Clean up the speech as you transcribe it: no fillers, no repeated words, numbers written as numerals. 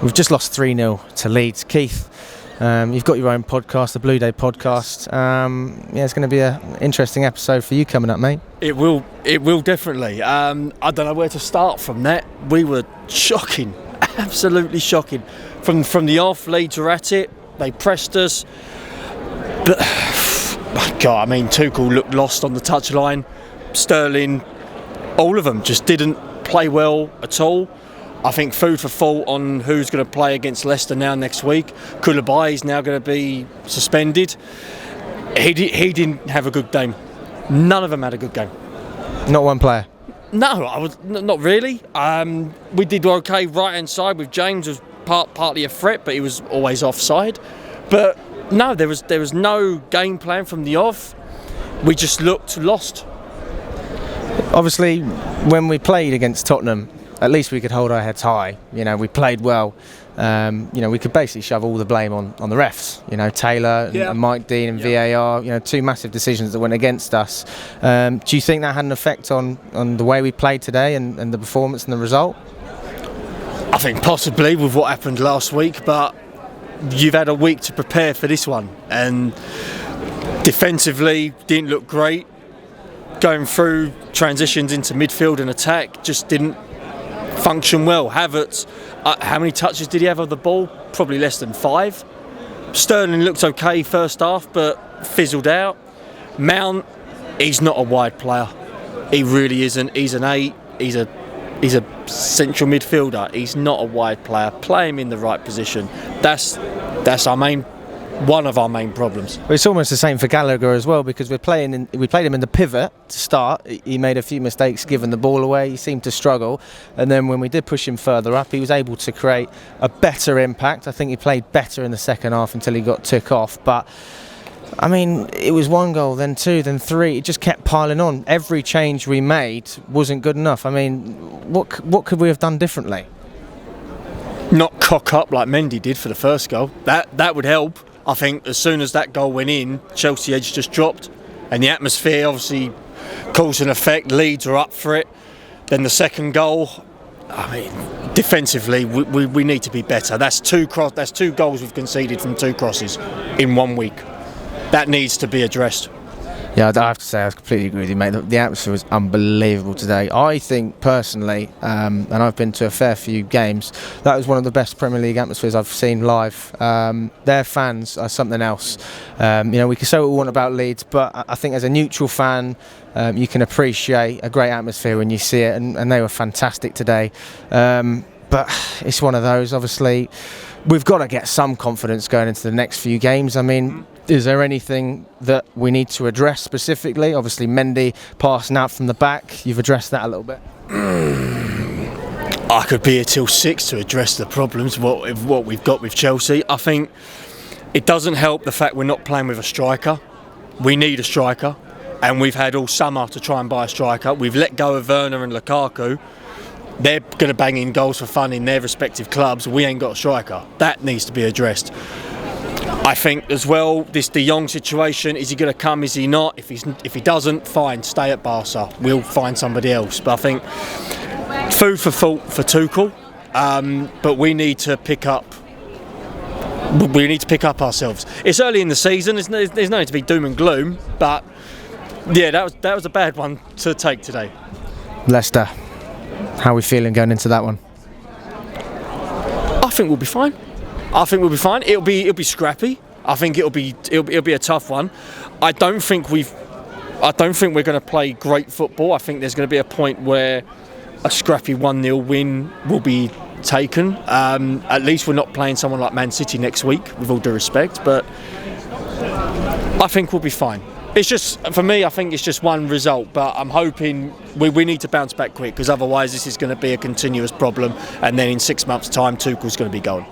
We've just lost 3-0 to Leeds. Keith, you've got your own podcast, the Blue Day podcast. It's going to be an interesting episode for you coming up, mate. It will definitely. I don't know where to start from that. We were shocking, absolutely shocking. From the off, Leeds were at it. They pressed us. But, God, I mean, Tuchel looked lost on the touchline. Sterling, all of them just didn't play well at all. I think food for thought on who's going to play against Leicester now next week. Koulibaly is now going to be suspended. He didn't have a good game. None of them had a good game. Not one player? No, not really. We did okay right hand side with James, was partly a threat, but he was always offside. But no, there was no game plan from the off. We just looked lost. Obviously, when we played against Tottenham, at least we could hold our heads high. You know, we played well. We could basically shove all the blame on the refs. You know, Taylor and Mike Dean and VAR. You know, two massive decisions that went against us. Do you think that had an effect on the way we played today and the performance and the result? I think possibly with what happened last week, but you've had a week to prepare for this one. And defensively, didn't look great. Going through transitions into midfield and attack just didn't function well. Havertz, how many touches did he have of the ball? Probably less than 5. Sterling looked okay first half, but fizzled out. Mount, he's not a wide player. He really isn't. He's an 8. He's a central midfielder. He's not a wide player. Play him in the right position. That's one of our main problems. Well, it's almost the same for Gallagher as well, because we played him in the pivot to start. He made a few mistakes giving the ball away. He seemed to struggle, and then when we did push him further up, he was able to create a better impact. I think he played better in the second half until he got took off. But I mean, it was 1 goal, then 2, then 3. It just kept piling on. Every change we made wasn't good enough. I mean, what could we have done differently? Not cock up like Mendy did for the first goal. That would help. I think as soon as that goal went in, Chelsea edge just dropped, and the atmosphere obviously caused an effect. Leeds are up for it. Then the second goal, I mean, defensively we need to be better. That's two goals we've conceded from 2 crosses in 1 week. That needs to be addressed. Yeah, I have to say I completely agree with you, mate. The atmosphere was unbelievable today. I think personally, and I've been to a fair few games, that was one of the best Premier League atmospheres I've seen live. Their fans are something else. We can say what we want about Leeds, but I think as a neutral fan, you can appreciate a great atmosphere when you see it, and they were fantastic today. But it's one of those, obviously, we've got to get some confidence going into the next few games. I mean, is there anything that we need to address specifically? Obviously, Mendy passing out from the back. You've addressed that a little bit. I could be here till 6 to address the problems, what we've got with Chelsea. I think it doesn't help the fact we're not playing with a striker. We need a striker, and we've had all summer to try and buy a striker. We've let go of Werner and Lukaku. They're going to bang in goals for fun in their respective clubs. We ain't got a striker. That needs to be addressed. I think as well, this De Jong situation, is he going to come, is he not? If he doesn't, fine, stay at Barca. We'll find somebody else. But I think food for thought for Tuchel, but we need to pick up ourselves. It's early in the season, there's no need to be doom and gloom, but yeah, that was a bad one to take today. Leicester, how are we feeling going into that one? I think we'll be fine. It'll be scrappy. I think it'll be a tough one. I don't think we're going to play great football. I think there's going to be a point where a scrappy 1-0 win will be taken. At least we're not playing someone like Man City next week, with all due respect. But I think we'll be fine. It's just, for me, I think it's just one result, but I'm hoping we need to bounce back quick, because otherwise this is going to be a continuous problem, and then in 6 months' time Tuchel's going to be gone.